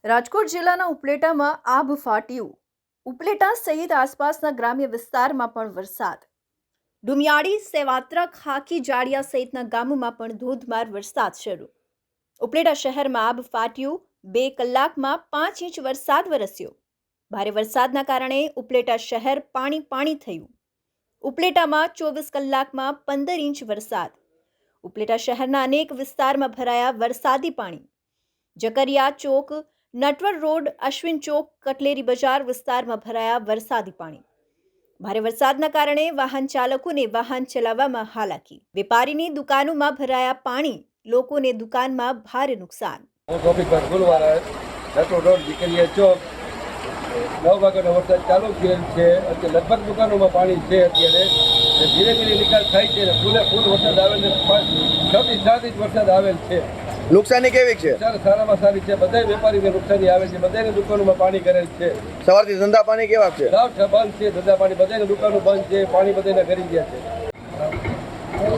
રાજકોટ જિલ્લાના ઉપલેટામાં આભ ફાટ્યું. ઉપલેટા સહિત આસપાસના ગ્રામ્ય વિસ્તારમાં પણ વરસાદ. ડુમિયાળી, સેવાત્રા, ખાખી, જાડિયા સહિતના ગામોમાં પણ ધોધમાર વરસાદ શરૂ. ઉપલેટા શહેરમાં આભ ફાટ્યું. 2 કલાકમાં 5 ઇંચ વરસાદ વરસ્યો. ભારે વરસાદના કારણે ઉપલેટા શહેર પાણી થયું. ઉપલેટામાં 24 કલાકમાં 15 ઇંચ વરસાદ. ઉપલેટા શહેરના અનેક વિસ્તારમાં ભરાયા વરસાદી પાણી. જકરિયા ચોક, નટવર રોડ, અશ્વિન ચોક, કટલેરી બજાર વિસ્તારમાં ભરાયા વરસાદી પાણી. ભારે વરસાદના કારણે વાહન ચાલકોને વાહન ચલાવવામાં હાલાકી. વેપારીની દુકાનોમાં ભરાયા પાણી. લોકોને દુકાનમાં ભારે નુકસાન. નવ વાગ્યાનો વરસાદ ચાલુ થયેલ છે. અત્યારે લગભગ દુકાનોમાં પાણી છે. અત્યારે ધીરે ધીરે નિકાલ થાય છે. ફૂલ વરસાદ આવેલ છે. 6 થી 7 ઇંચ વરસાદ આવેલ છે. નુકસાની કેવી છે? સારામાં સારી છે. બધા વેપારીને નુકસાની આવે છે. બધાની દુકાનોમાં પાણી કરેલ છે. સવારથી ધંધા પાણી કેવા છે? બંધ છે. ધંધા પાણી બધાની દુકાનો બંધ છે. પાણી બધાને કરી ગયા છે.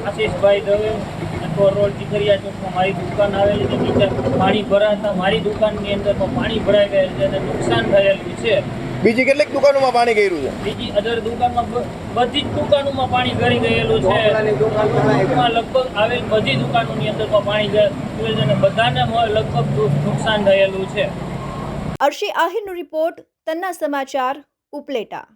આશીષભાઈ દવે, નટવર રોડ, ટીકરિયા ચોકમાં મારી દુકાન આવેલી છે. નીચે પાણી ભરાતા મારી દુકાનની અંદર પાણી ભરાઈ ગયેલ છે અને નુકસાન થયેલું છે. બીજી કેટલીક દુકાનોમાં પાણી ગયું છે? બીજી અધર દુકાનમાં બધી જ દુકાનોમાં પાણી ગળી ગયેલું છે. લગભગ આવેલ બધી દુકાનોની અંદર પાણી ગયેલું છે અને બધાને લગભગ નુકસાન થયેલું છે. અર્શી આહિરનો રિપોર્ટ, તન્ના સમાચાર, ઉપલેટા.